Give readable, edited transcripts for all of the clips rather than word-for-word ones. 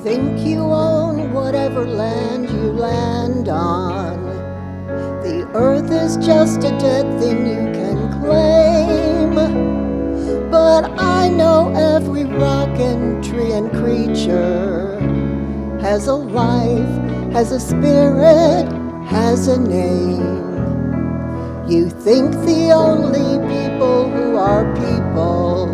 Think you own whatever land you land on. The earth is just a dead thing you can claim. But I know every rock and tree and creature has a life, has a spirit, has a name. You think the only people who are people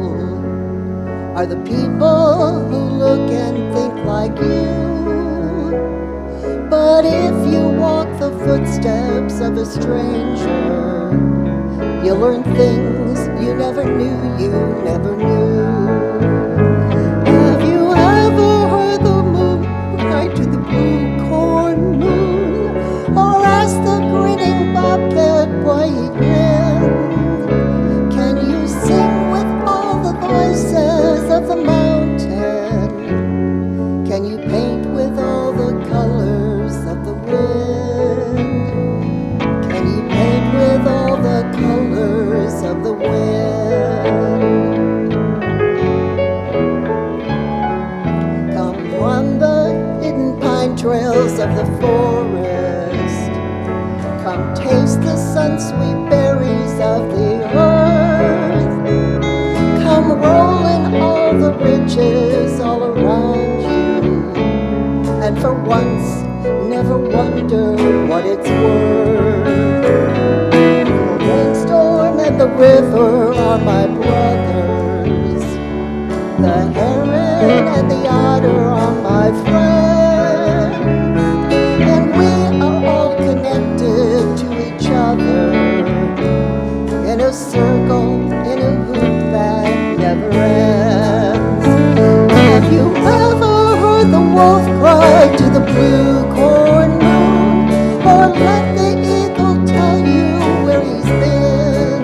are the people who look and think like you. But if you walk the footsteps of a stranger, you'll learn things you never knew you never knew. Have you ever heard the moon cry to the blue corn moon, or asked the grinning bobcat why he grinned? Can you sing with all the voices of the mountain? Can you paint with all the colors of the wind? Can you paint with all the colors of the wind? Come run the hidden pine trails of the forest. Come taste the sun-sweet berries of the earth. Come roll in all the riches all around you, and for once never wonder what it's worth. The rainstorm and the river are my brothers. The heron and the otter are my friends, and we are all connected to each other in a circle, in a hoop that never ends. Have you ever heard the wolf cry to the blue corn moon, or let the eagle tell you where he's been?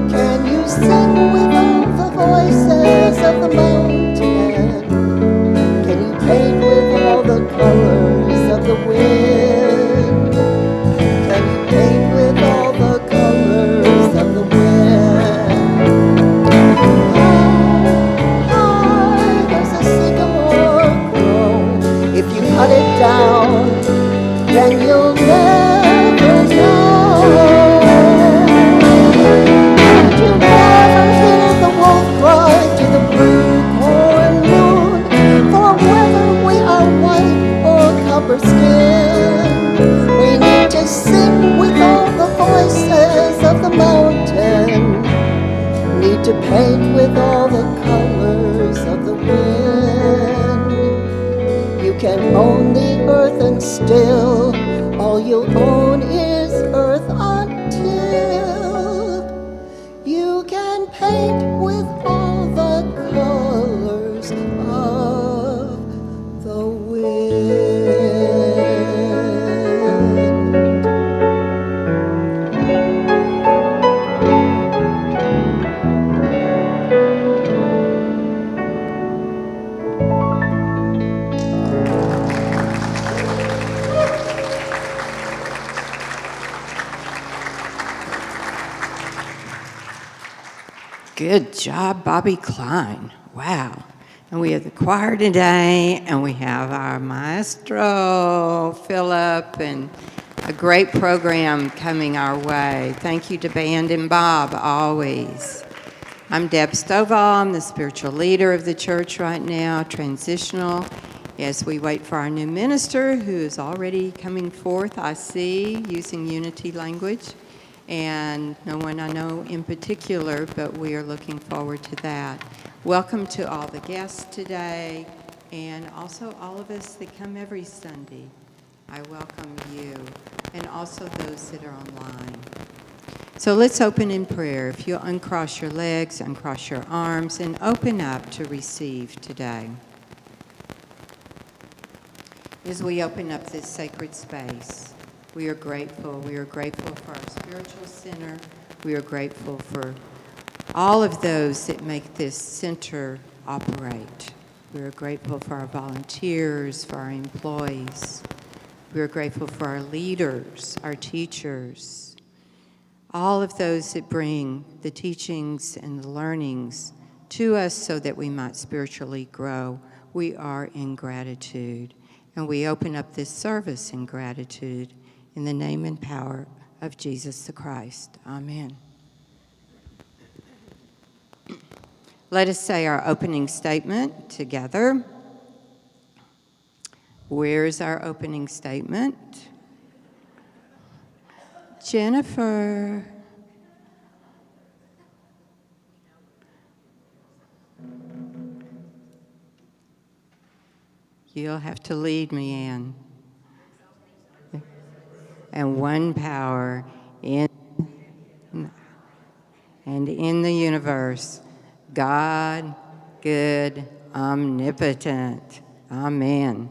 Can you sing with all the voices of the mountain? Can you paint with all the colors of the wind? Can you paint with all the colors of the wind? High does a sycamore grow? If you cut it down, then you'll never know. Did you ever hear the wolf cry to the blue corn moon, for whether we are white or copper skin? We need to sing with all the voices of the mountain, need to paint with all the colors of the wind. You can own the earth and still all you'll own is earth until you can paint with all the colors of the wind. Good job, Bobbi Klein. Wow. And we have the choir today, and we have our maestro, Philip, and a great program coming our way. Thank you to Band and Bob, always. I'm Deb Stovall. I'm the spiritual leader of the church right now, transitional, as we wait for our new minister, who is already coming forth, I see, using unity language. And no one I know in particular, but we are looking forward to that. Welcome to all the guests today, and also all of us that come every Sunday. I welcome you, and also those that are online. So let's open in prayer. If you'll uncross your legs, uncross your arms, and open up to receive today. As we open up this sacred space, We are grateful. We are grateful for our spiritual center. We are grateful for all of those that make this center operate. We are grateful for our volunteers, for our employees. We are grateful for our leaders, our teachers, all of those that bring the teachings and the learnings to us so that we might spiritually grow. We are in gratitude, and we open up this service in gratitude in the name and power of Jesus the Christ. Amen. Let us say our opening statement together. Where's our opening statement? Jennifer. You'll have to lead me, Ann. And one power in and in the universe, God, good, omnipotent. Amen.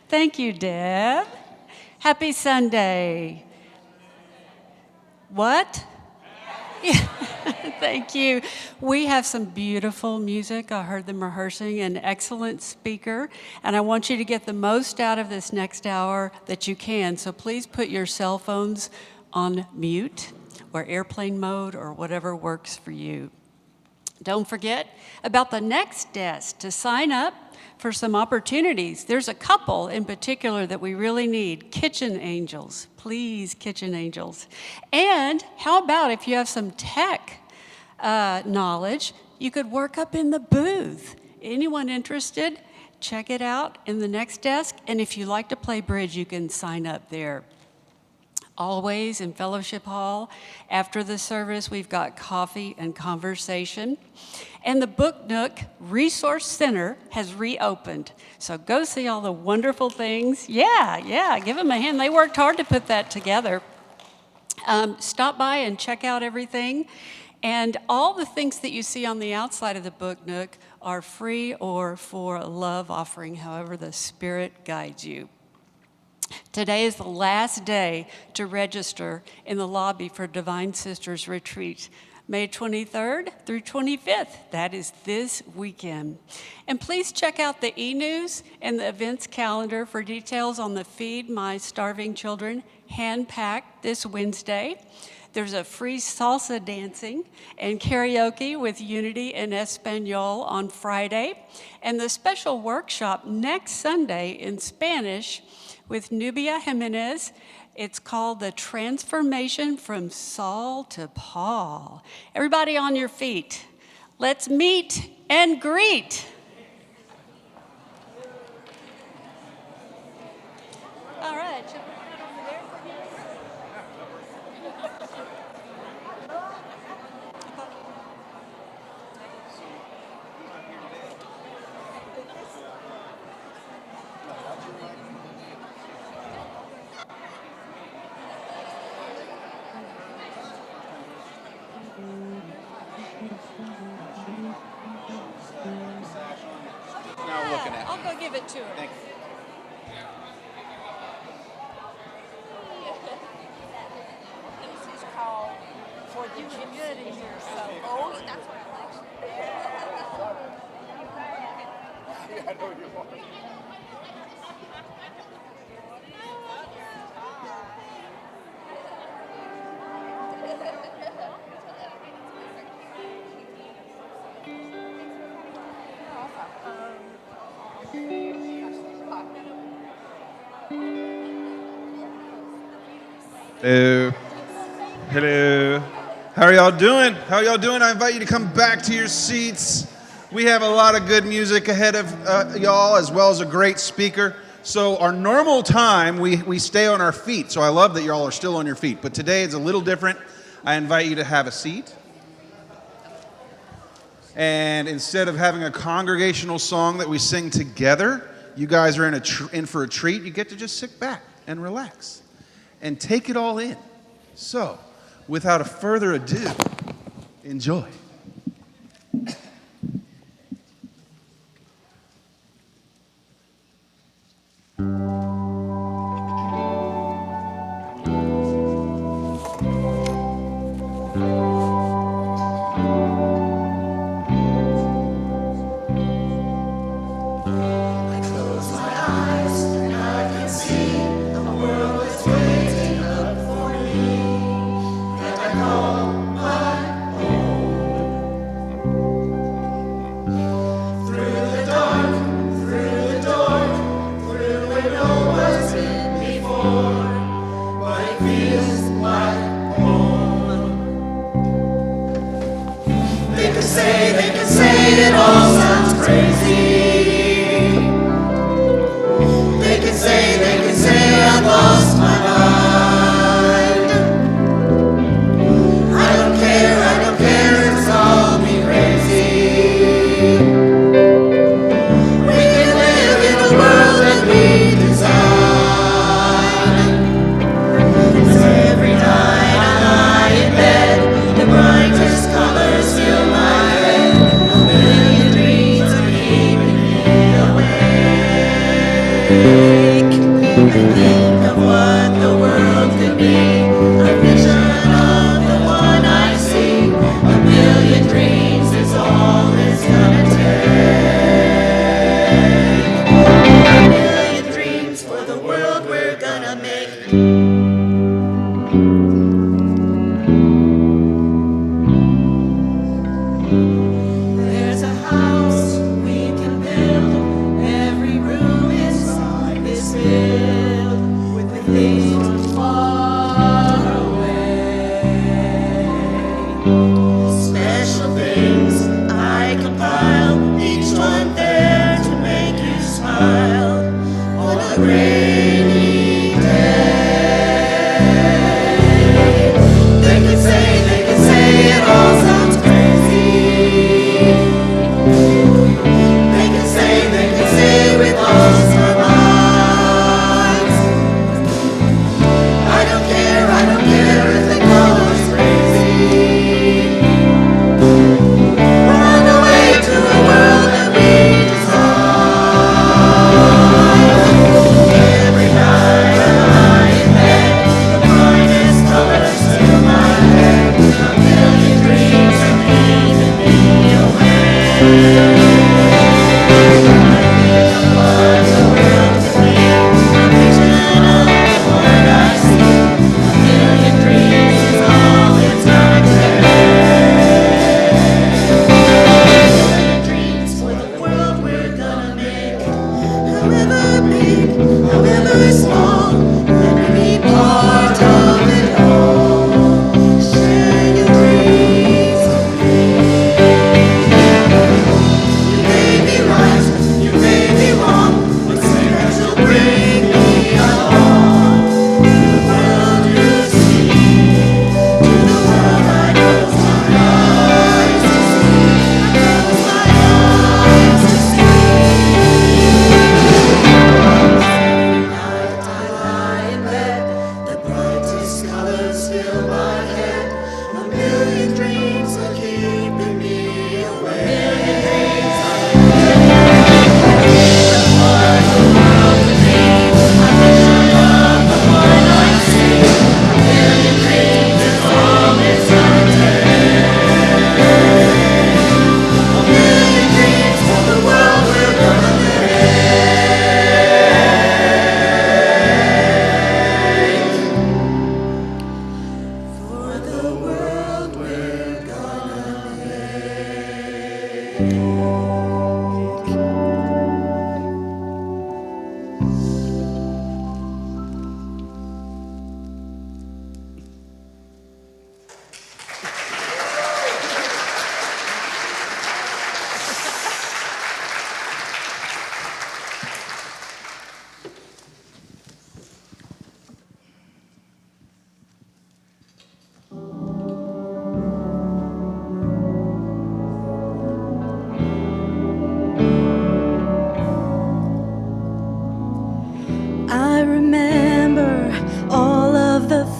Thank you, Deb. Happy Sunday. What? Yeah. Thank you. We have some beautiful music. I heard them rehearsing, an excellent speaker, and I want you to get the most out of this next hour that you can. So please put your cell phones on mute or airplane mode or whatever works for you. Don't forget about the next desk to sign up for some opportunities. There's a couple in particular that we really need. Kitchen angels, please, kitchen angels. And how about if you have some tech knowledge, you could work up in the booth. Anyone interested? Check it out in the next desk. And if you like to play bridge, you can sign up there. Always in Fellowship Hall. After the service, we've got coffee and conversation. And the Book Nook Resource Center has reopened. So go see all the wonderful things. Yeah, give them a hand. They worked hard to put that together. Stop by and check out everything. And all the things that you see on the outside of the Book Nook are free or for a love offering, however the Spirit guides you. Today is the last day to register in the lobby for Divine Sisters Retreat, May 23rd through 25th. That is this weekend. And please check out the e-news and the events calendar for details on the Feed My Starving Children hand-packed this Wednesday. There's a free salsa dancing and karaoke with Unity in Espanol on Friday, and the special workshop next Sunday in Spanish with Nubia Jimenez. It's called The Transformation from Saul to Paul. Everybody on your feet. Let's meet and greet. All right. Should we put it over there? Now looking at. I'll go give it to her. Thank you. This is called For the Gypsies. Oh, that's what I like. I know you are. Hello. Hello. How are y'all doing? How y'all doing? I invite you to come back to your seats. We have a lot of good music ahead of y'all, as well as a great speaker. So our normal time, we stay on our feet. So I love that y'all are still on your feet. But today it's a little different. I invite you to have a seat. And instead of having a congregational song that we sing together, you guys are in for a treat. You get to just sit back and relax and take it all in. So, without a further ado, enjoy.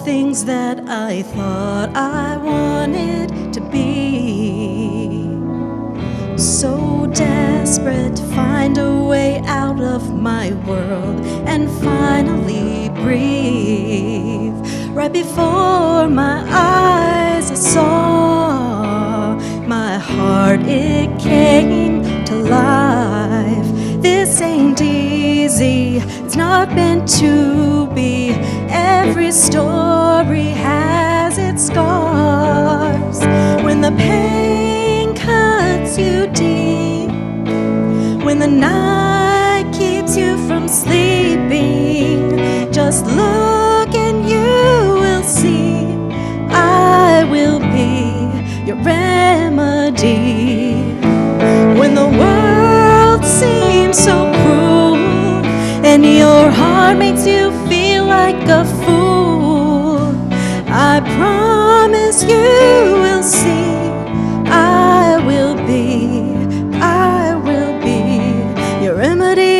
things that I thought I wanted to be. So desperate to find a way out of my world and finally breathe. Right before my eyes I saw my heart, it came to life. This ain't easy, it's not meant to be. Every story has its scars. When the pain cuts you deep, when the night keeps you from sleeping, just look and you will see I will be your remedy. When the world seems so cruel and your heart makes you feel like a fool, I promise you will see I will be your remedy.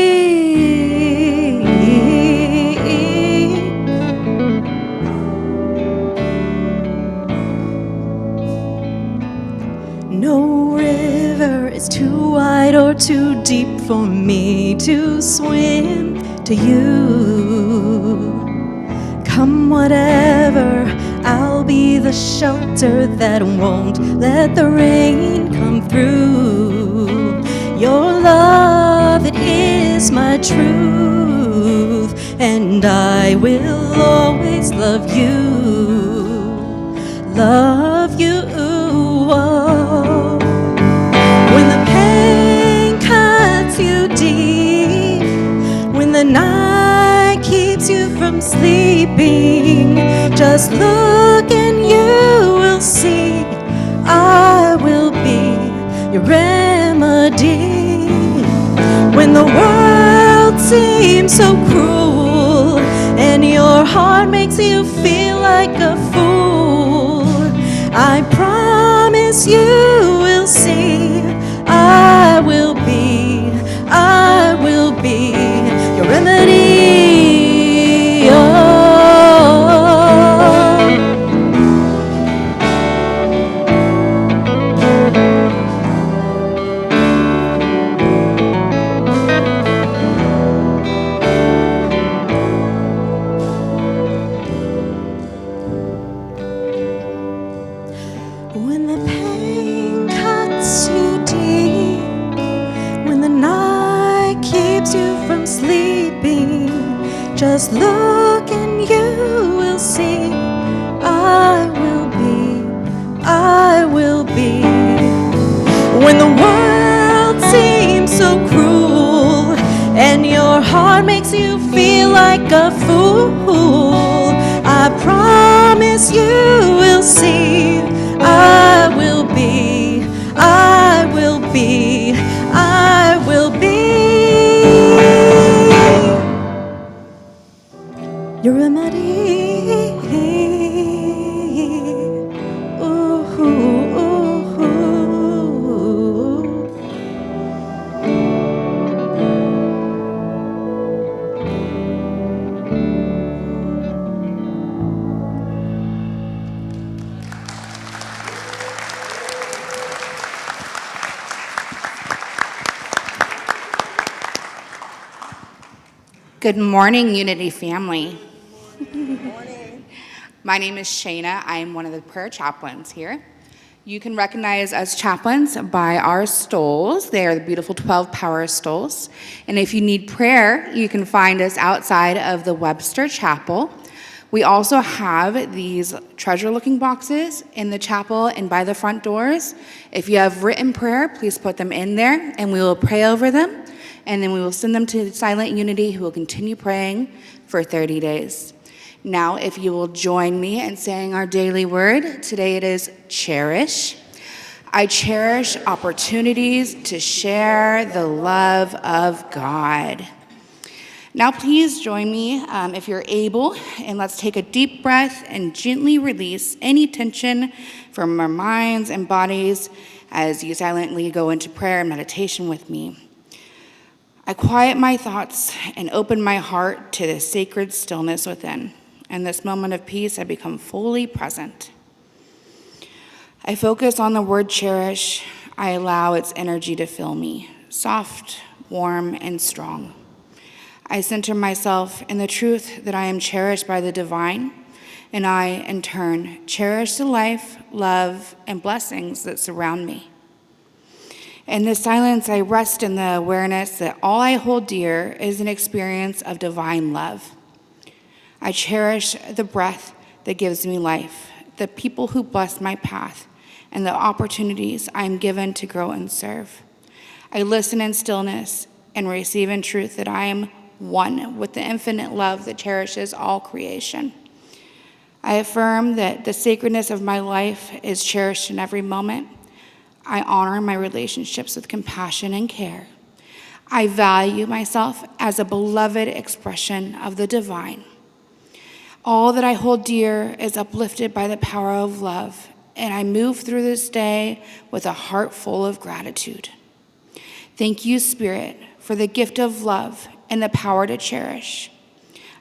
No river is too wide or too deep for me to swim to you. Come whatever, I'll be the shelter that won't let the rain come through. Your love, it is my truth, and I will always love you. Love you. Oh. When the pain cuts you deep, when the night keeps you from sleeping, just look and you will see I will be your remedy. When the world seems so cruel and your heart makes you feel like a fool, I promise you will see I will be your remedy. Oh. When the pain cuts you deep, when the night keeps you from sleeping, just look and you will see I will be. When the world seems so cruel and your heart makes you feel like a fool, I promise you will see I will be your remedy. Ooh, ooh, ooh. Good morning, Unity family. My name is Shaina. I am one of the prayer chaplains here. You can recognize us chaplains by our stoles. They are the beautiful 12 power stoles. And if you need prayer, you can find us outside of the Webster Chapel. We also have these treasure-looking boxes in the chapel and by the front doors. If you have written prayer, please put them in there, and we will pray over them. And then we will send them to Silent Unity, who will continue praying for 30 days. Now, if you will join me in saying our daily word, today it is cherish. I cherish opportunities to share the love of God. Now, please join me if you're able, and let's take a deep breath and gently release any tension from our minds and bodies as you silently go into prayer and meditation with me. I quiet my thoughts and open my heart to the sacred stillness within. In this moment of peace, I become fully present. I focus on the word cherish. I allow its energy to fill me, soft, warm, and strong. I center myself in the truth that I am cherished by the divine, and I, in turn, cherish the life, love, and blessings that surround me. In this silence, I rest in the awareness that all I hold dear is an experience of divine love. I cherish the breath that gives me life, the people who bless my path, and the opportunities I am given to grow and serve. I listen in stillness and receive in truth that I am one with the infinite love that cherishes all creation. I affirm that the sacredness of my life is cherished in every moment. I honor my relationships with compassion and care. I value myself as a beloved expression of the divine. All that I hold dear is uplifted by the power of love, and I move through this day with a heart full of gratitude. Thank you, Spirit, for the gift of love and the power to cherish.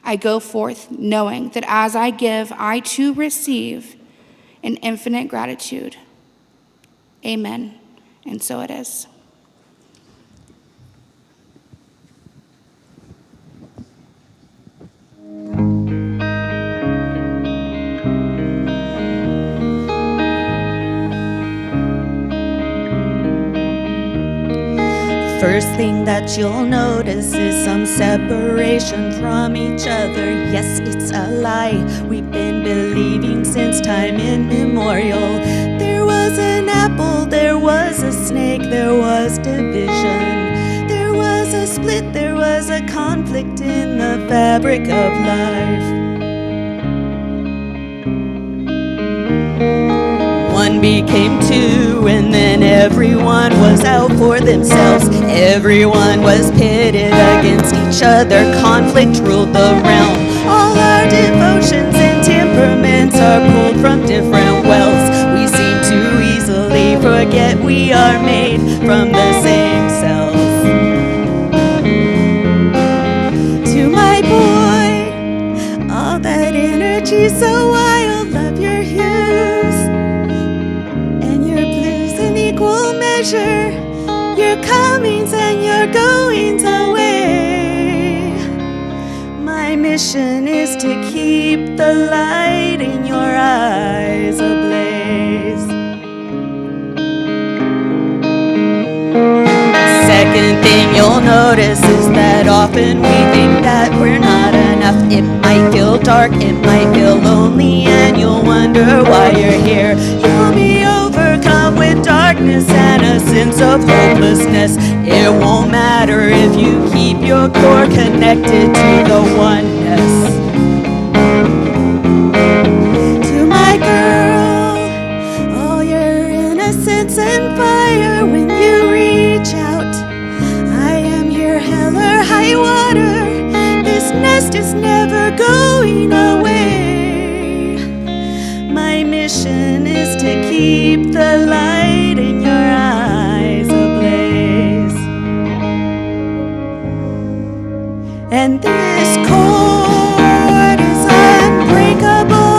I go forth knowing that as I give, I too receive in infinite gratitude. Amen. And so it is. First thing that you'll notice is some separation from each other. Yes, it's a lie we've been believing since time immemorial. There was an apple, there was a snake, there was division. There was a split, there was a conflict in the fabric of life. One became two, and then everyone was out for themselves. Everyone was pitted against each other. Conflict ruled the realm. All our devotions and temperaments are pulled from different wells. We seem to easily forget we are made from the same cells. To my boy, all that energy so wild, love your hues and your blues in equal measure, your comings and your goings away. My mission is to keep the light in your eyes ablaze. Second thing you'll notice is that often we think that we're not enough. It might feel dark, it might feel lonely, and you'll wonder why you're here. You'll be overcome with darkness and a sense of hopelessness. It won't matter if you keep your core connected to the oneness. To my girl, all your innocence and fire, when you reach out, I am your hell or high water. This nest is never going away. My mission is to keep the light in your eyes ablaze. And this cord is unbreakable.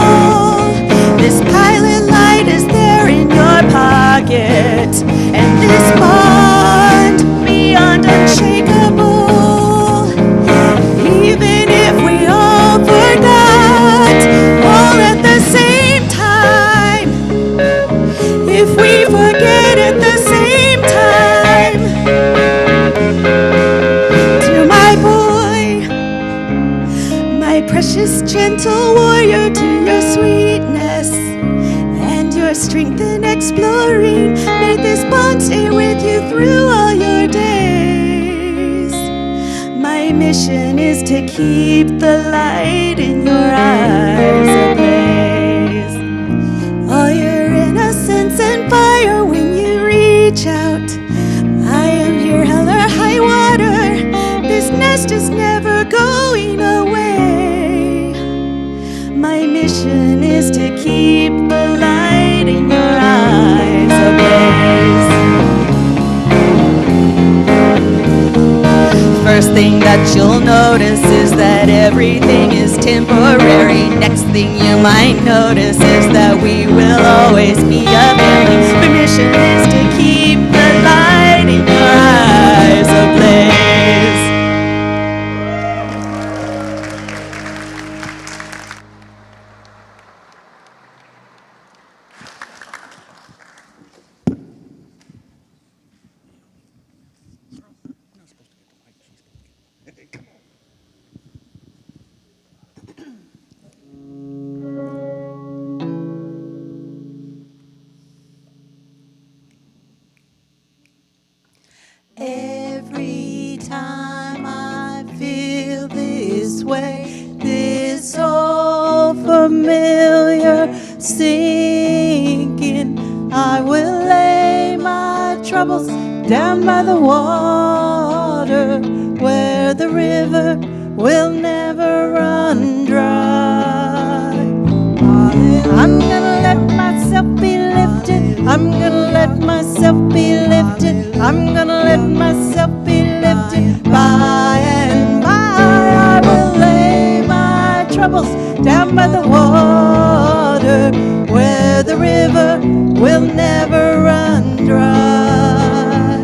This pilot light is there in your pocket. And this bond beyond unshakable. Even if we all forgot, all at the same time. If we forget at the same time. To my boy, my precious gentle warrior, to your sweetness and your strength in exploring, may this bond stay with you through all your days. My mission is to keep the light in your eyes ablaze. All your innocence and fire, when you reach out, I am your hell or high water. This nest is never going away. My mission is to keep the light in your eyes ablaze. First thing that you'll notice is that everything is temporary. very next thing you might notice is that we will always be availing. The mission is to keep the light in your eyes ablaze. Every time I feel this way, this old familiar sinking, I will lay my troubles down by the water, where the river will never run dry. I'm gonna let myself be lifted. I'm gonna let myself be lifted. I'm gonna let myself be lifted. By and by I will lay my troubles down by the water, where the river will never run dry.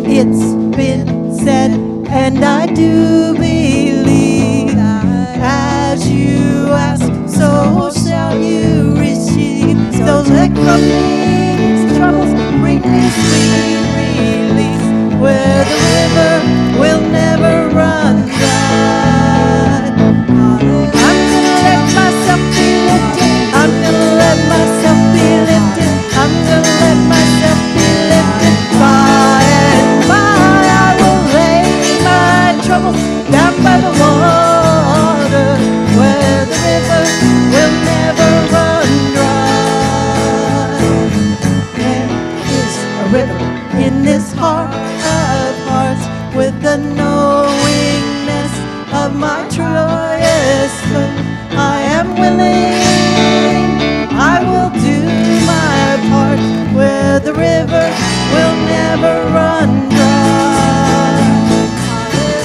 It's been said, and I do believe, as you ask, so shall you receive. So let go these troubles, bring me sweet release, where the river will never run dry. I'm gonna let myself be lifted. I'm gonna let myself be lifted. I'm gonna let myself be lifted. By and by I will lay my troubles down by the water, where the river will never run dry. There is a river in this heart of hearts, with the knowingness of my truest foot. I am willing, I will do my part, where the river will never run dry.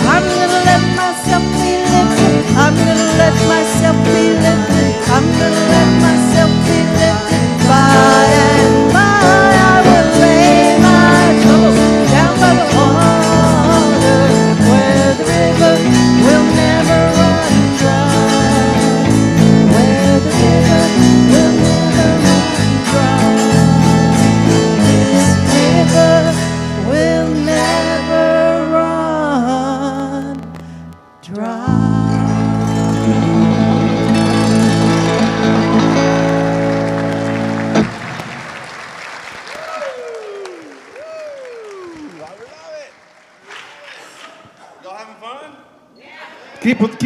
I'm gonna let myself be lifted. I'm gonna let myself be lifted. I'm gonna let myself be lifted. By and by I will lay my troubles down by the water, where the river will never run dry. Where the river will never run dry. This river will never run dry. Y'all having fun?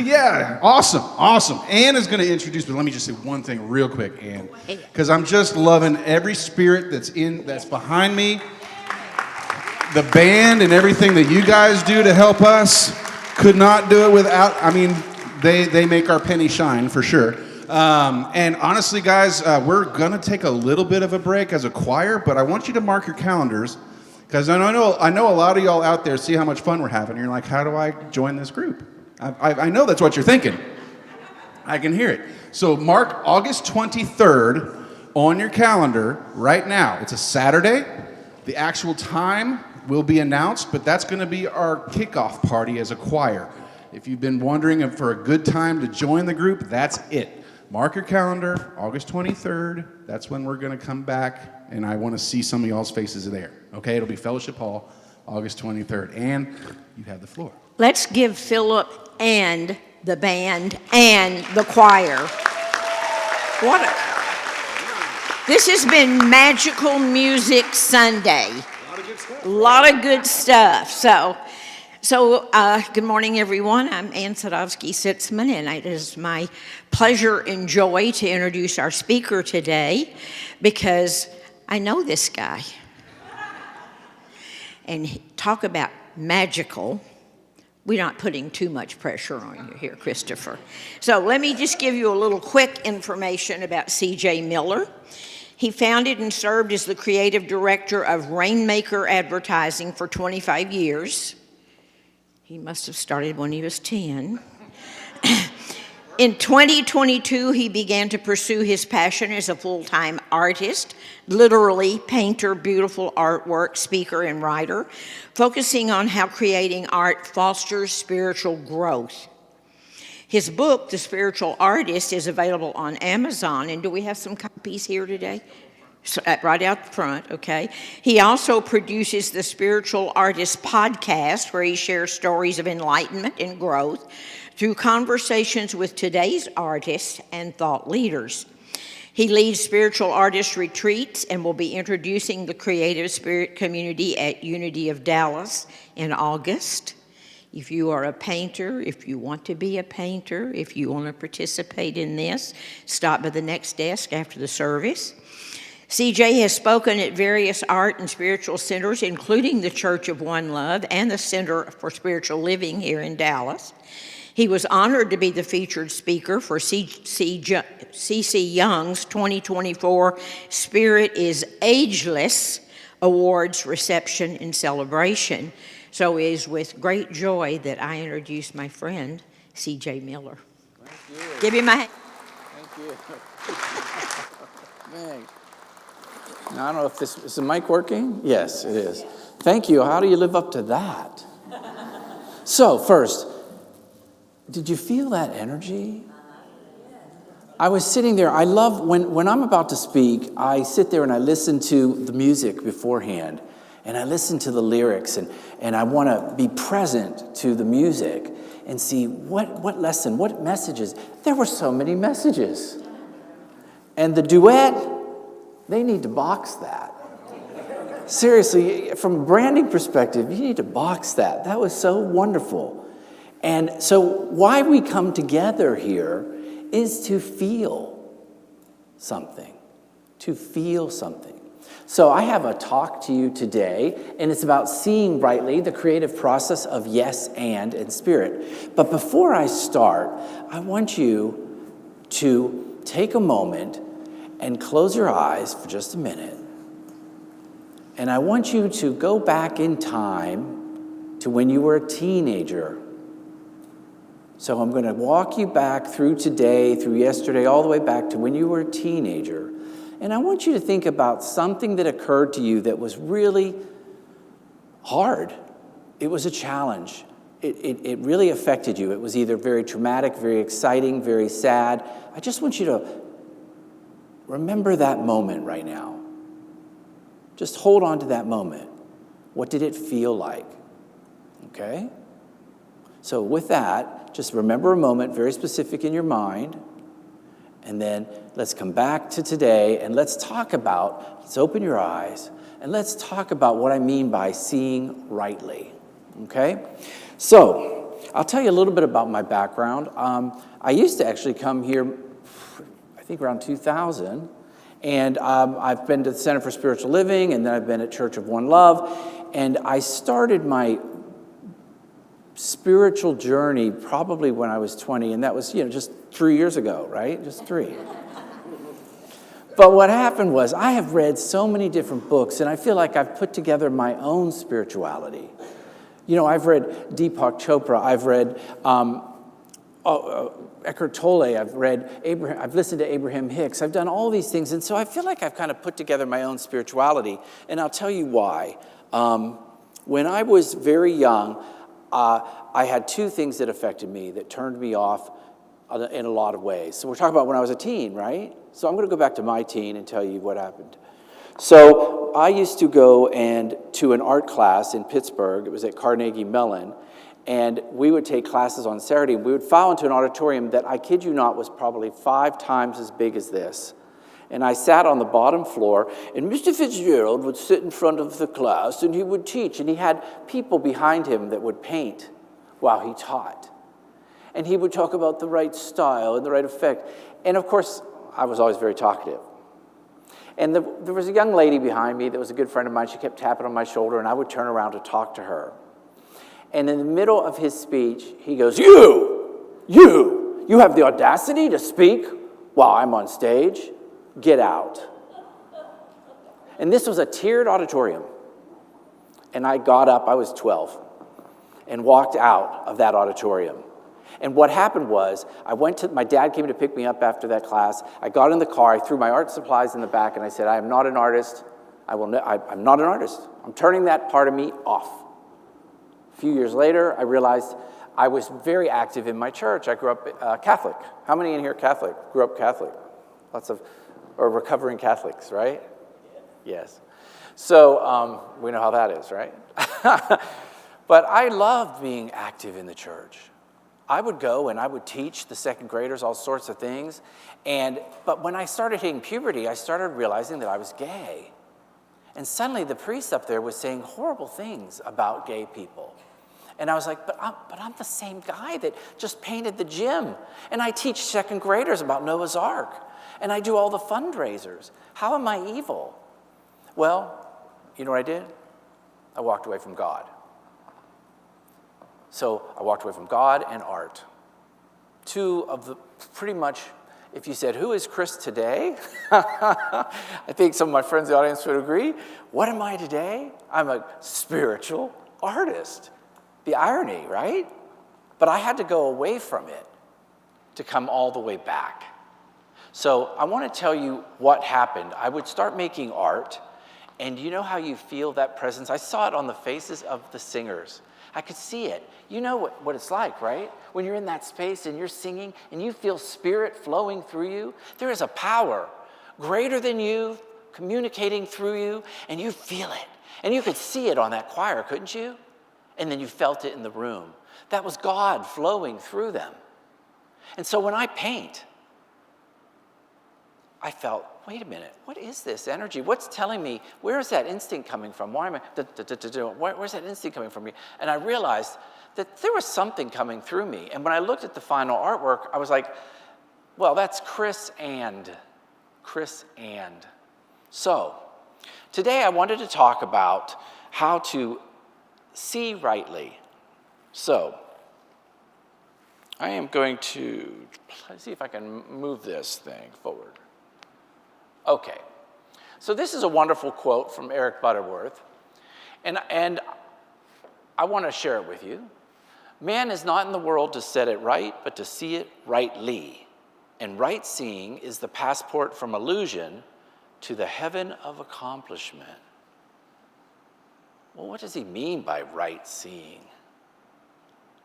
Yeah, awesome. Ann is going to introduce, but let me just say one thing real quick, Ann, because I'm just loving every spirit that's behind me, the band and everything that you guys do to help us. Could not do it without. I mean, they make our penny shine for sure. And honestly, guys, we're going to take a little bit of a break as a choir, but I want you to mark your calendars, because I know a lot of y'all out there see how much fun we're having. You're like, how do I join this group? I know that's what you're thinking. I can hear it. So mark August 23rd on your calendar right now. It's a Saturday. The actual time will be announced, but that's going to be our kickoff party as a choir. If you've been wondering for a good time to join the group, that's it. Mark your calendar, August 23rd. That's when we're going to come back, and I want to see some of y'all's faces there. Okay, it'll be Fellowship Hall, August 23rd. And you have the floor. Let's give Philip and the band and the choir. This has been Magical Music Sunday. A lot of good stuff. So good morning, everyone. I'm Ann Sadowski-Sitzman, and it is my pleasure and joy to introduce our speaker today, because I know this guy. And talk about magical. We're not putting too much pressure on you here, Christopher. So let me just give you a little quick information about C.J. Miller. He founded and served as the creative director of Rainmaker Advertising for 25 years. He must have started when he was 10. In 2022, he began to pursue his passion as a full-time artist, literally painter, beautiful artwork, speaker, and writer, focusing on how creating art fosters spiritual growth. His book, The Spiritual Artist, is available on Amazon, and do we have some copies here today? So, right out front, okay. He also produces the Spiritual Artist podcast, where he shares stories of enlightenment and growth through conversations with today's artists and thought leaders. He leads spiritual artist retreats and will be introducing the Creative Spirit community at Unity of Dallas in August. If you are a painter, if you want to be a painter, if you want to participate in this, stop by the next desk after the service. CJ has spoken at various art and spiritual centers, including the Church of One Love and the Center for Spiritual Living here in Dallas. He was honored to be the featured speaker for CC Young's 2024 Spirit is Ageless Awards reception and celebration. So it is with great joy that I introduce my friend, CJ Miller. Thank you. Give him my hand. Thank you. Man. Now, I don't know if is the mic working? Yes, it is. Thank you. How do you live up to that? So, first, did you feel that energy? I was sitting there. I love when I'm about to speak, I sit there and I listen to the music beforehand, and I listen to the lyrics, and I want to be present to the music and see what lesson, what messages. There were so many messages. And the duet, they need to box that. Seriously, from a branding perspective, you need to box that. That was so wonderful. And so why we come together here is to feel something, to feel something. So I have a talk to you today, and it's about seeing rightly, the creative process of yes and spirit. But before I start, I want you to take a moment and close your eyes for just a minute. And I want you to go back in time to when you were a teenager. So I'm going to walk you back through today, through yesterday, all the way back to when you were a teenager. And I want you to think about something that occurred to you that was really hard. It was a challenge. It really affected you. It was either very traumatic, very exciting, very sad. I just want you to remember that moment right now. Just hold on to that moment. What did it feel like? Okay? So with that, just remember a moment very specific in your mind, and then let's come back to today, and let's open your eyes, and let's talk about what I mean by seeing rightly, okay? So, I'll tell you a little bit about my background. I used to actually come here, I think around 2000, and I've been to the Center for Spiritual Living, and then I've been at Church of One Love, and I started my spiritual journey probably when I was 20, and that was, just 3 years ago, right? Just 3. But what happened was I have read so many different books, and I feel like I've put together my own spirituality. I've read Deepak Chopra, I've read Eckhart Tolle, I've listened to Abraham Hicks, I've done all these things, and so I feel like I've kind of put together my own spirituality, and I'll tell you why. When I was very young, I had 2 things that affected me, that turned me off in a lot of ways. So we're talking about when I was a teen, right? So I'm going to go back to my teen and tell you what happened. So I used to go to an art class in Pittsburgh. It was at Carnegie Mellon. And we would take classes on Saturday. We would file into an auditorium that, I kid you not, was probably 5 times as big as this. And I sat on the bottom floor, and Mr. Fitzgerald would sit in front of the class, and he would teach, and he had people behind him that would paint while he taught. And he would talk about the right style and the right effect. And of course, I was always very talkative. And there was a young lady behind me that was a good friend of mine. She kept tapping on my shoulder, and I would turn around to talk to her. And in the middle of his speech, he goes, You have the audacity to speak while I'm on stage? Get out. And this was a tiered auditorium. And I got up, I was 12, and walked out of that auditorium. And what happened was, my dad came to pick me up after that class. I got in the car, I threw my art supplies in the back, and I said, I am not an artist. I'm not an artist. I'm turning that part of me off. A few years later, I realized I was very active in my church. I grew up Catholic. How many in here Catholic? Grew up Catholic? Lots of, or recovering Catholics, right? Yes. So we know how that is, right? But I loved being active in the church. I would go and I would teach the second graders all sorts of things. But when I started hitting puberty, I started realizing that I was gay. And suddenly the priest up there was saying horrible things about gay people. And I was like, but I'm the same guy that just painted the gym. And I teach second graders about Noah's Ark. And I do all the fundraisers. How am I evil? Well, you know what I did? I walked away from God. So I walked away from God and art. Two of the, pretty much, if you said, who is Chris today? I think some of my friends in the audience would agree. What am I today? I'm a spiritual artist. The irony, right? But I had to go away from it to come all the way back. So I want to tell you what happened. I would start making art, and you know how you feel that presence? I saw it on the faces of the singers. I could see it. You know what it's like, right? When you're in that space and you're singing and you feel spirit flowing through you, there is a power greater than you communicating through you, and you feel it. And you could see it on that choir, couldn't you? And then you felt it in the room. That was God flowing through them. And so when I paint, I felt, wait a minute, what is this energy? What's telling me, where is that instinct coming from? Why am I, where's that instinct coming from me? And I realized that there was something coming through me. And when I looked at the final artwork, I was like, well, that's Chris and. So, today I wanted to talk about how to see rightly. So, I am going to see if I can move this thing forward. Okay, so this is a wonderful quote from Eric Butterworth, and I want to share it with you. Man is not in the world to set it right, but to see it rightly. And right seeing is the passport from illusion to the heaven of accomplishment. Well, what does he mean by right seeing?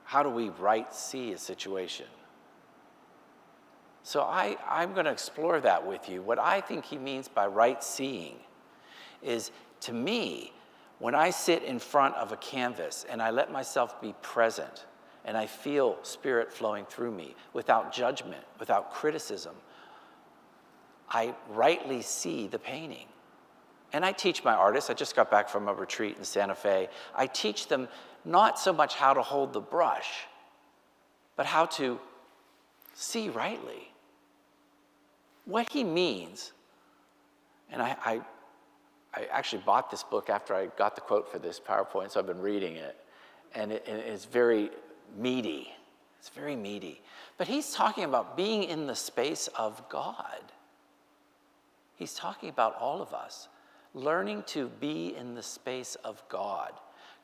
How do we right see a situation? So I'm going to explore that with you. What I think he means by right seeing is, to me, when I sit in front of a canvas and I let myself be present and I feel spirit flowing through me without judgment, without criticism, I rightly see the painting. And I teach my artists, I just got back from a retreat in Santa Fe, I teach them not so much how to hold the brush, but how to see rightly. What he means, and I actually bought this book after I got the quote for this PowerPoint, so I've been reading it, and it's very meaty. It's very meaty. But he's talking about being in the space of God. He's talking about all of us, learning to be in the space of God.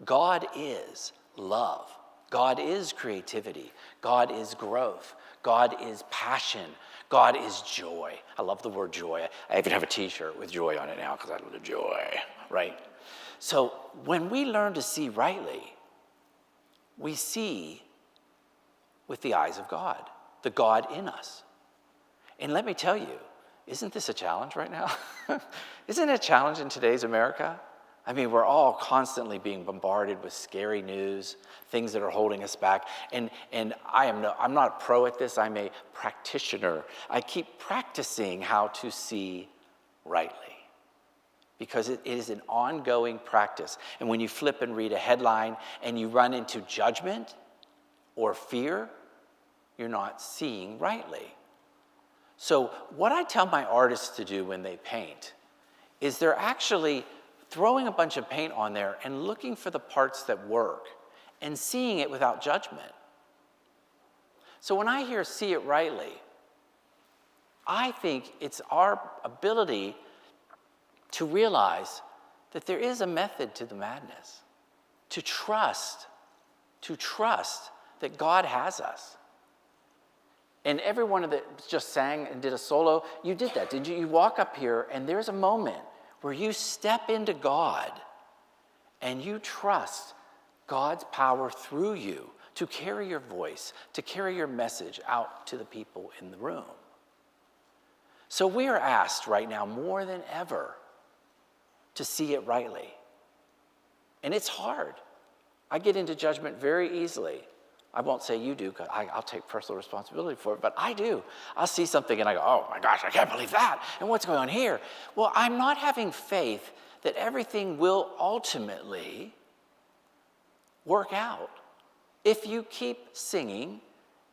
God is love. God is creativity. God is growth. God is passion. God is joy. I love the word joy. I even have a t-shirt with joy on it now because I love the joy, right? So when we learn to see rightly, we see with the eyes of God, the God in us. And let me tell you, isn't this a challenge right now? Isn't it a challenge in today's America? I mean, we're all constantly being bombarded with scary news, things that are holding us back. And I'm not a pro at this, I'm a practitioner. I keep practicing how to see rightly because it is an ongoing practice. And when you flip and read a headline and you run into judgment or fear, you're not seeing rightly. So what I tell my artists to do when they paint is they're actually throwing a bunch of paint on there and looking for the parts that work and seeing it without judgment. So when I hear see it rightly, I think it's our ability to realize that there is a method to the madness, to trust that God has us, And everyone that just sang and did a solo, you did that, did you? You walk up here, and there's a moment where you step into God and you trust God's power through you to carry your voice, to carry your message out to the people in the room. So we are asked right now more than ever to see it rightly. And it's hard. I get into judgment very easily. I won't say you do, because I'll take personal responsibility for it, but I do. I'll see something and I go, oh my gosh, I can't believe that. And what's going on here? Well, I'm not having faith that everything will ultimately work out. If you keep singing,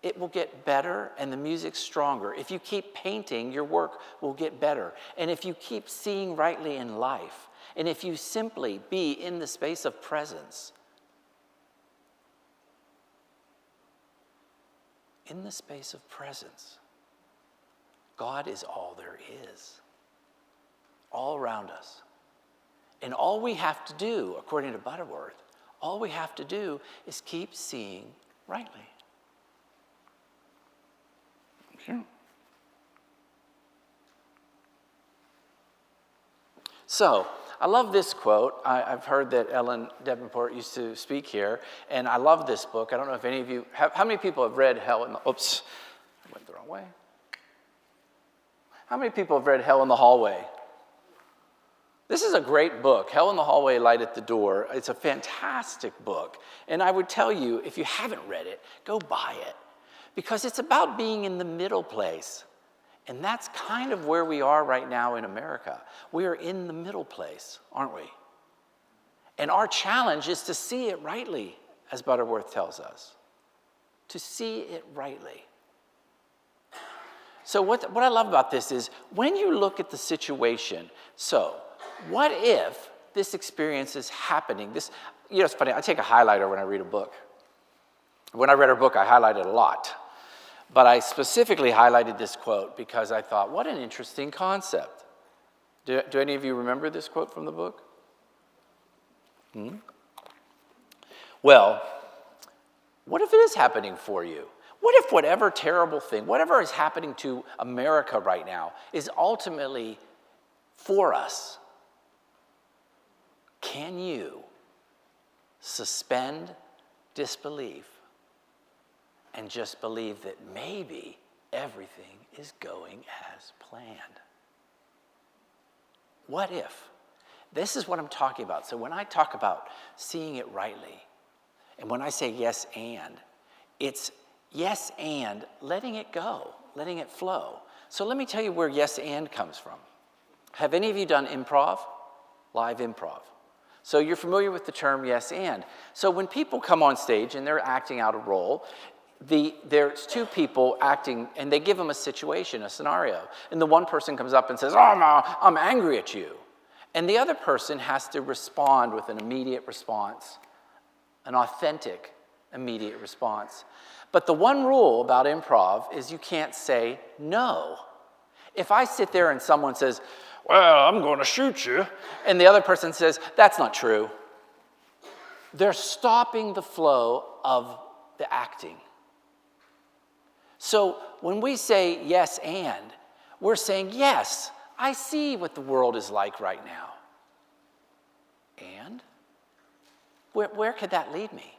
it will get better and the music's stronger. If you keep painting, your work will get better. And if you keep seeing rightly in life, and if you simply be in the space of presence, in the space of presence, God is all there is, all around us. And all we have to do, according to Butterworth, all we have to do is keep seeing rightly. Sure. So, I love this quote. I've heard that Ellen Davenport used to speak here, and I love this book. I don't know if any of you how many people have read Hell in the... Oops, I went the wrong way. How many people have read Hell in the Hallway? This is a great book, Hell in the Hallway, Light at the Door. It's a fantastic book, and I would tell you, if you haven't read it, go buy it, because it's about being in the middle place. And that's kind of where we are right now in America. We are in the middle place, aren't we? And our challenge is to see it rightly, as Butterworth tells us. To see it rightly. So what I love about this is, when you look at the situation, so what if this experience is happening? It's funny, I take a highlighter when I read a book. When I read her book, I highlighted a lot. But I specifically highlighted this quote because I thought, what an interesting concept. Do any of you remember this quote from the book? Well, what if it is happening for you? What if whatever terrible thing, whatever is happening to America right now, is ultimately for us? Can you suspend disbelief and just believe that maybe everything is going as planned? What if? This is what I'm talking about. So when I talk about seeing it rightly, and when I say yes and, it's yes and letting it go, letting it flow. So let me tell you where yes and comes from. Have any of you done improv? Live improv. So you're familiar with the term yes and. So when people come on stage and they're acting out a role, there's two people acting, and they give them a situation, a scenario. And the one person comes up and says, oh, I'm angry at you. And the other person has to respond with an immediate response, an authentic immediate response. But the one rule about improv is you can't say no. If I sit there and someone says, well, I'm going to shoot you, and the other person says, that's not true, they're stopping the flow of the acting. So when we say yes and, we're saying, yes, I see what the world is like right now. And where could that lead me?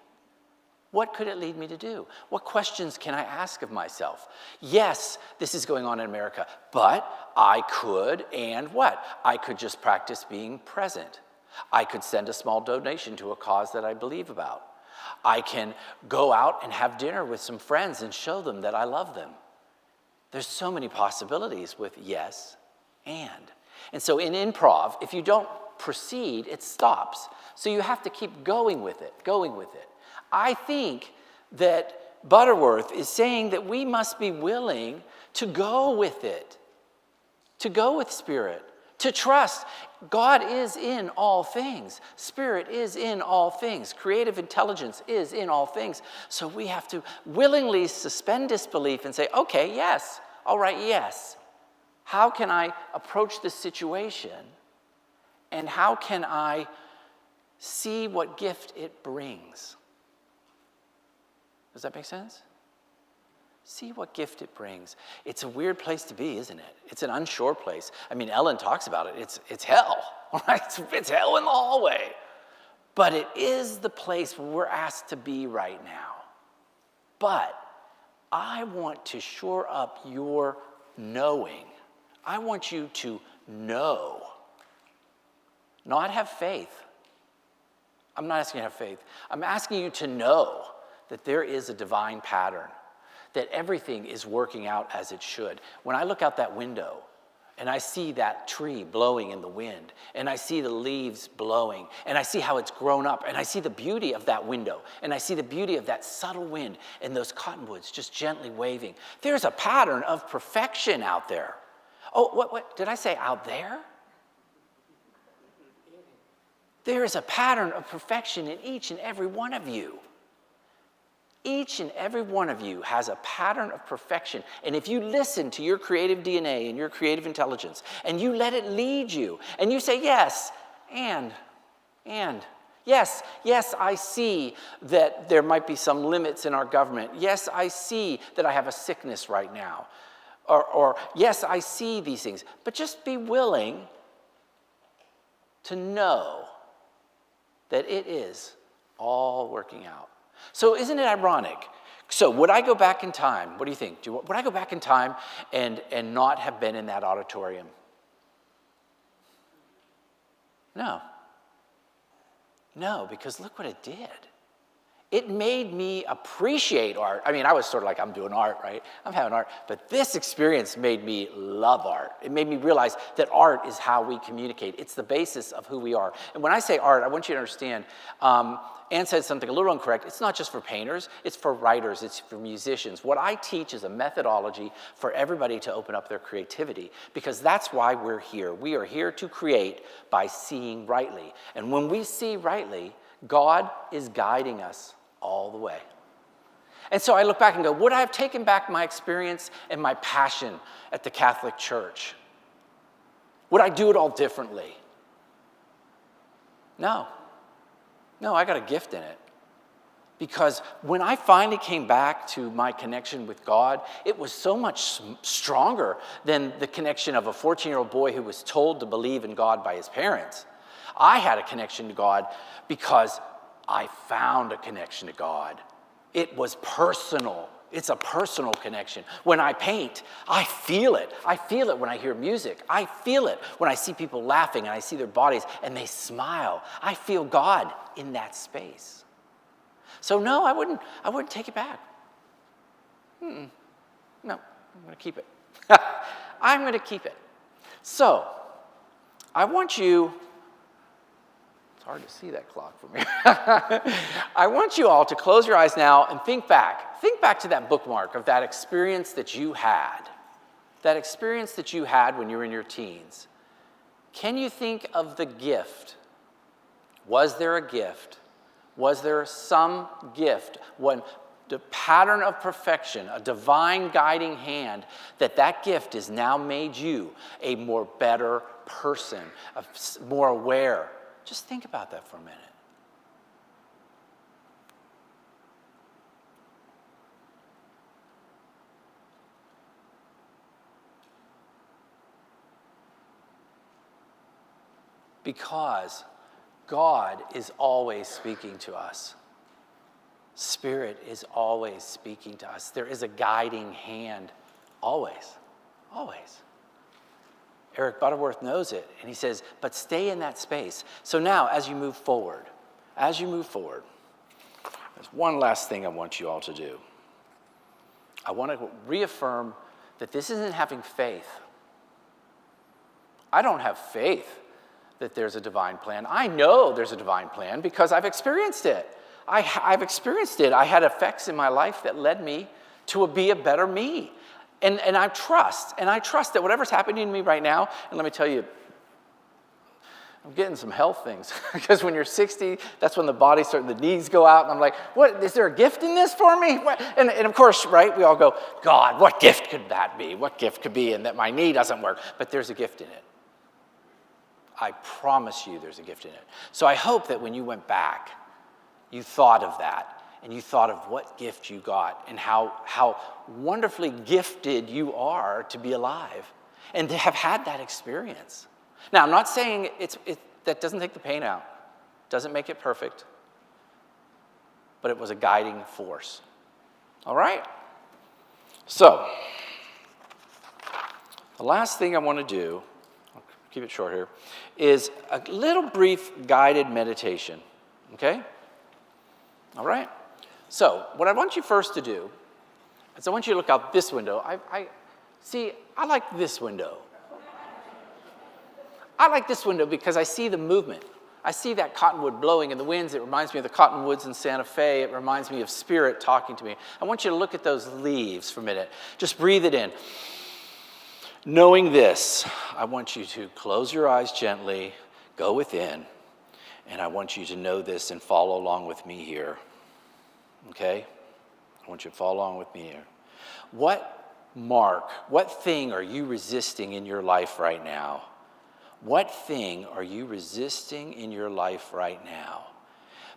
What could it lead me to do? What questions can I ask of myself? Yes, this is going on in America, but I could, and what? I could just practice being present. I could send a small donation to a cause that I believe about. I can go out and have dinner with some friends and show them that I love them. There's so many possibilities with yes and. And so in improv, if you don't proceed, it stops. So you have to keep going with it. I think that Butterworth is saying that we must be willing to go with it, to go with Spirit, to trust. God is in all things. Spirit is in all things. Creative intelligence is in all things. So we have to willingly suspend disbelief and say, okay, yes, all right, yes. How can I approach this situation? And how can I see what gift it brings? Does that make sense? See what gift it brings. It's a weird place to be, isn't it? It's an unsure place. I mean, Ellen talks about it. It's hell, right? It's hell in the hallway. But it is the place where we're asked to be right now. But I want to shore up your knowing. I want you to know, not have faith. I'm not asking you to have faith. I'm asking you to know that there is a divine pattern, that everything is working out as it should. When I look out that window and I see that tree blowing in the wind, and I see the leaves blowing, and I see how it's grown up, and I see the beauty of that window, and I see the beauty of that subtle wind and those cottonwoods just gently waving. There's a pattern of perfection out there. Oh, what did I say out there? There is a pattern of perfection in each and every one of you. Each and every one of you has a pattern of perfection. And if you listen to your creative DNA and your creative intelligence, and you let it lead you, and you say, yes, and, yes, I see that there might be some limits in our government. Yes, I see that I have a sickness right now. Or yes, I see these things. But just be willing to know that it is all working out. So isn't it ironic? So would I go back in time? What do you think? Would I go back in time and not have been in that auditorium? No. No, because look what it did. It made me appreciate art. I mean, I was sort of like, I'm doing art, right? I'm having art. But this experience made me love art. It made me realize that art is how we communicate. It's the basis of who we are. And when I say art, I want you to understand, Anne said something a little incorrect. It's not just for painters. It's for writers. It's for musicians. What I teach is a methodology for everybody to open up their creativity, because that's why we're here. We are here to create by seeing rightly. And when we see rightly, God is guiding us all the way. And so I look back and go, would I have taken back my experience and my passion at the Catholic Church? Would I do it all differently? No, I got a gift in it. Because when I finally came back to my connection with God, it was so much stronger than the connection of a 14-year-old boy who was told to believe in God by his parents. I had a connection to God because I found a connection to God. It was personal. It's a personal connection. When I paint, I feel it. I feel it when I hear music. I feel it when I see people laughing and I see their bodies and they smile. I feel God in that space. So no, I wouldn't take it back. No, I'm going to keep it. I'm going to keep it. So, I want you, it's hard to see that clock from here. I want you all to close your eyes now and think back. Think back to that bookmark of that experience that you had. That experience that you had when you were in your teens. Can you think of the gift? Was there a gift? Was there some gift when the pattern of perfection, a divine guiding hand, that gift has now made you a more better person, more aware? Just think about that for a minute. Because God is always speaking to us. Spirit is always speaking to us. There is a guiding hand, always, always. Eric Butterworth knows it, and he says, but stay in that space. So now, as you move forward, there's one last thing I want you all to do. I want to reaffirm that this isn't having faith. I don't have faith that there's a divine plan. I know there's a divine plan because I've experienced it. I've experienced it. I had effects in my life that led me to be a better me. And I trust that whatever's happening to me right now, and let me tell you, I'm getting some health things. Because when you're 60, that's when the the knees go out, and I'm like, what, is there a gift in this for me? What? And of course, right, we all go, God, what gift could that be? What gift could be in that my knee doesn't work? But there's a gift in it. I promise you there's a gift in it. So I hope that when you went back, you thought of that. and you thought of what gift you got and how wonderfully gifted you are to be alive and to have had that experience. Now, I'm not saying that doesn't take the pain out, doesn't make it perfect, but it was a guiding force. All right? So, the last thing I want to do, I'll keep it short here, is a little brief guided meditation. Okay? All right? So, what I want you first to do is I want you to look out this window. I like this window. I like this window because I see the movement. I see that cottonwood blowing in the winds. It reminds me of the cottonwoods in Santa Fe. It reminds me of Spirit talking to me. I want you to look at those leaves for a minute. Just breathe it in. Knowing this, I want you to close your eyes gently, go within, and I want you to know this and follow along with me here. Okay? I want you to follow along with me here. What thing are you resisting in your life right now? What thing are you resisting in your life right now?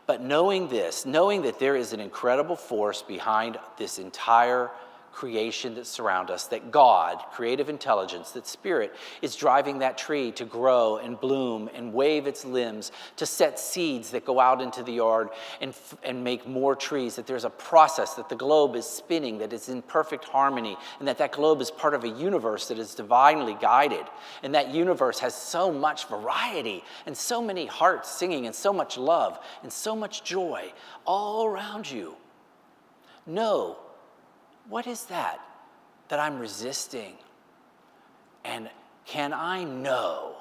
But knowing this, knowing that there is an incredible force behind this entire creation that surrounds us, that God, creative intelligence, that Spirit is driving that tree to grow and bloom and wave its limbs, to set seeds that go out into the yard and make more trees, that there's a process, that the globe is spinning, that it's in perfect harmony, and that globe is part of a universe that is divinely guided. And that universe has so much variety and so many hearts singing and so much love and so much joy all around you. Know, what is that I'm resisting? And can I know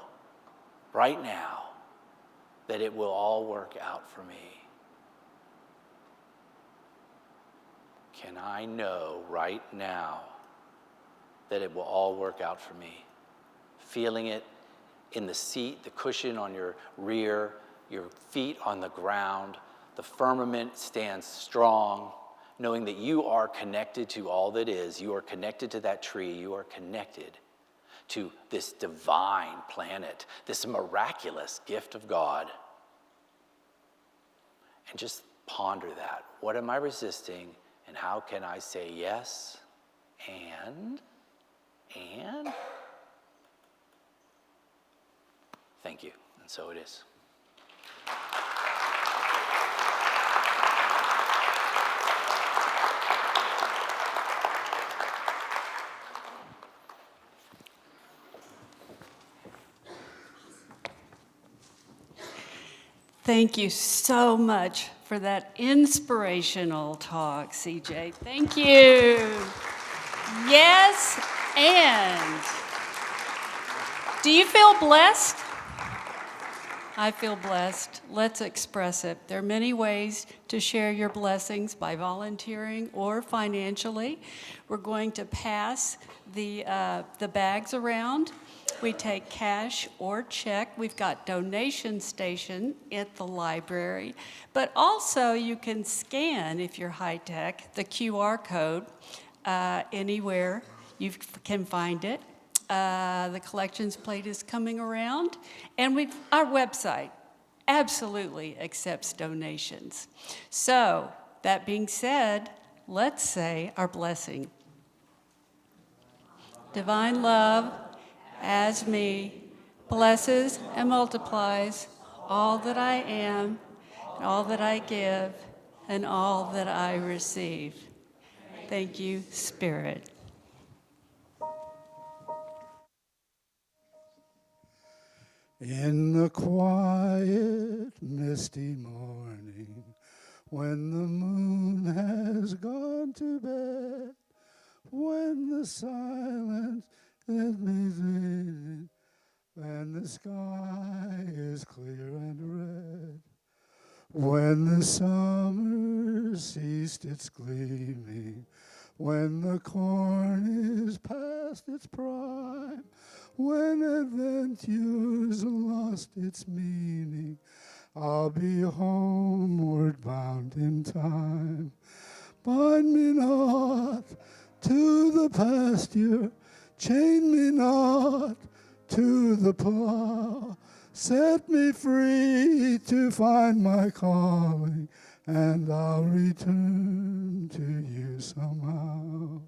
right now that it will all work out for me? Can I know right now that it will all work out for me? Feeling it in the seat, the cushion on your rear, your feet on the ground, the firmament stands strong, knowing that you are connected to all that is. You are connected to that tree. You are connected to this divine planet, this miraculous gift of God. And just ponder that. What am I resisting, and how can I say yes and thank you. And so it is. Thank you so much for that inspirational talk, CJ. Thank you. Yes, and do you feel blessed? I feel blessed. Let's express it. There are many ways to share your blessings, by volunteering or financially. We're going to pass the bags around. We take cash or check. We've got donation station at the library, but also you can scan, if you're high tech, the QR code anywhere you can find it. The collections plate is coming around, and our website absolutely accepts donations. So, that being said, let's say our blessing. Divine love, as me, blesses and multiplies all that I am, and all that I give, and all that I receive. Thank you, Spirit. In the quiet, misty morning, when the moon has gone to bed, when the silence is breathing, and the sky is clear and red, when the summer ceased its gleaming, when the corn is past its prime, when adventure's lost its meaning, I'll be homeward bound in time. Bind me not to the pasture, chain me not to the plow. Set me free to find my calling and I'll return to you somehow.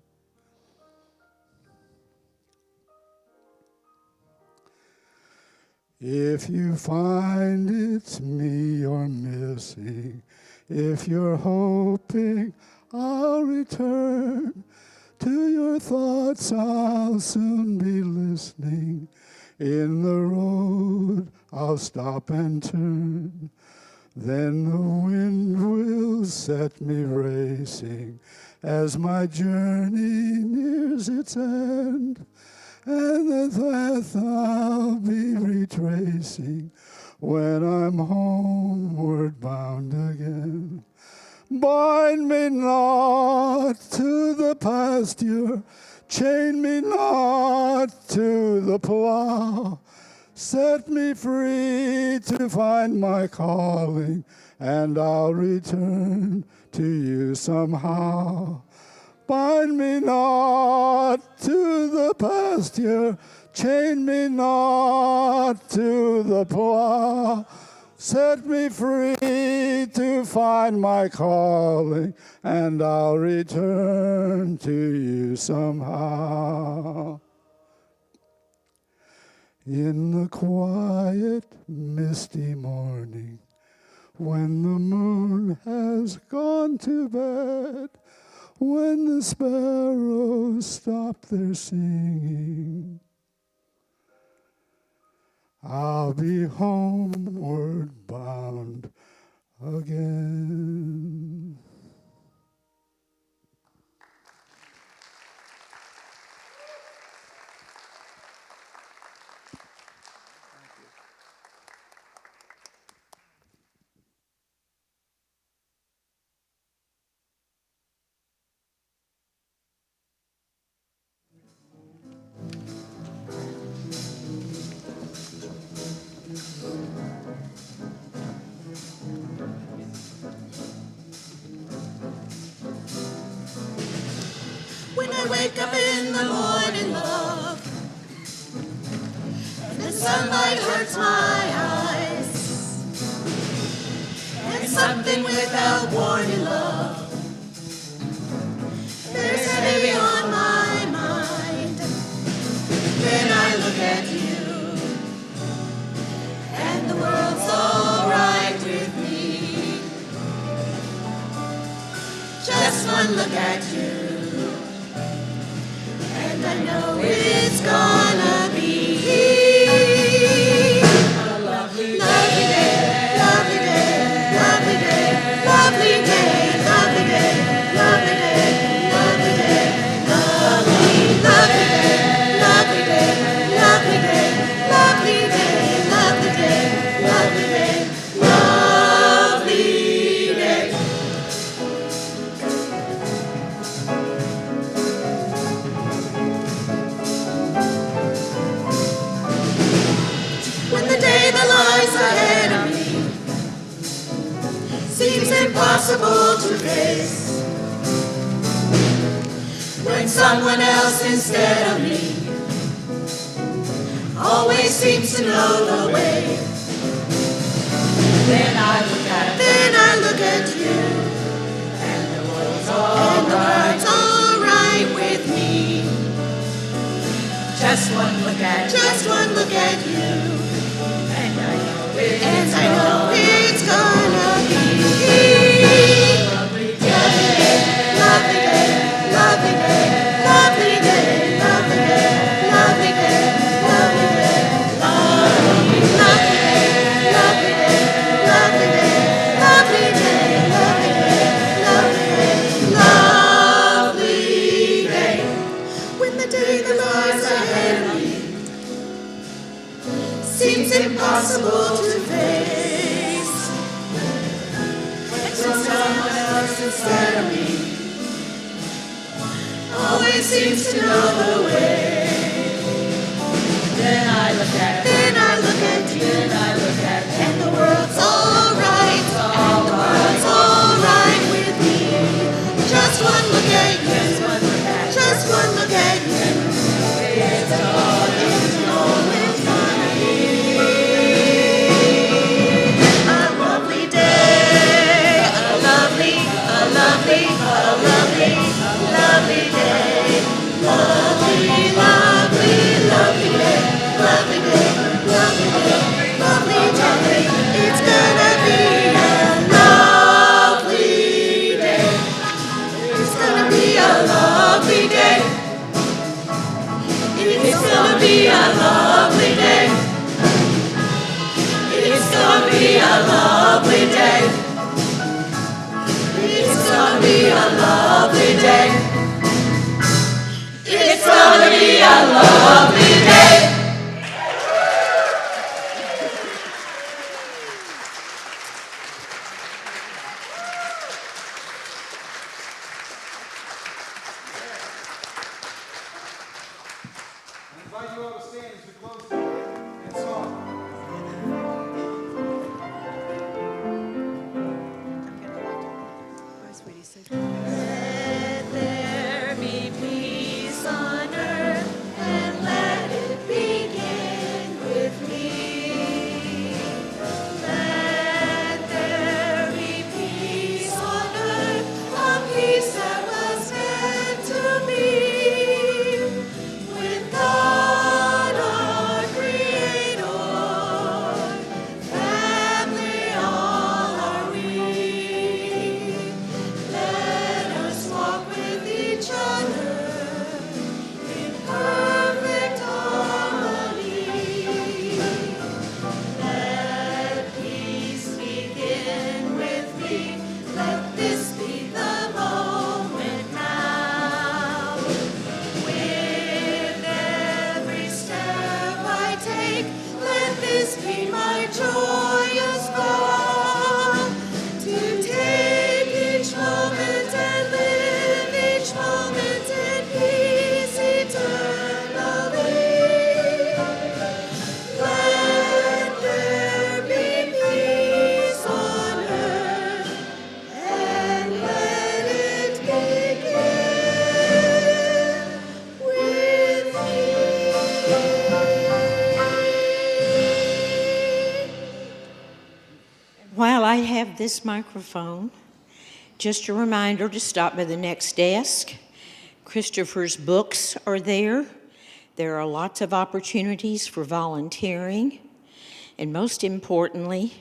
If you find it's me you're missing, if you're hoping I'll return to your thoughts, I'll soon be listening. In the road I'll stop and turn. Then the wind will set me racing as my journey nears its end. And the path I'll be retracing when I'm homeward bound again. Bind me not to the pasture, chain me not to the plow. Set me free to find my calling, and I'll return to you somehow. Bind me not to the pasture, chain me not to the plow. Set me free to find my calling, and I'll return to you somehow. In the quiet, misty morning, when the moon has gone to bed, when the sparrows stop their singing, I'll be homeward bound again. When I wake up in the morning, love, and the sunlight hurts my eyes, and something without warning, love, bears heavy on my mind. Then I look at you, and the world's all right with me. Just one look at you, and I know it's gonna be a lovely, lovely day, lovely day, lovely day, lovely day, lovely day, lovely day, lovely day, lovely, lovely day, lovely day, lovely day, lovely day, lovely day, lovely day, lovely day. When the day that lies ahead of me seems impossible to face, when someone else instead of me always seems to know the way, then I look at you, and the world's all right with me. Just one look at you, and I know it's gonna be a lovely day, lovely day, lovely day, lovely day, lovely day, lovely day, lovely day, lovely, lovely day, lovely day, lovely day, lovely day, lovely day, lovely day, lovely day. When the day that lies ahead of me seems impossible to face, when someone else instead of me always seems to know the way, then I look at you, and the world's all right, and the world's all right with me. Just one look at you, just one look at you, it's always gonna be a lovely day, a joyous call to take each moment and live each moment in peace eternally. Let there be peace on earth, and let it begin with me. While I have this microphone, just a reminder to stop by the next desk. Christopher's books are there. There are lots of opportunities for volunteering. And most importantly,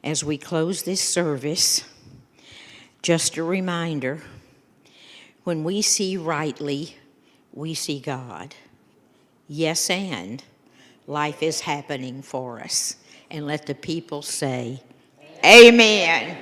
as we close this service, just a reminder, when we see rightly, we see God. Yes, and life is happening for us. And let the people say, Amen.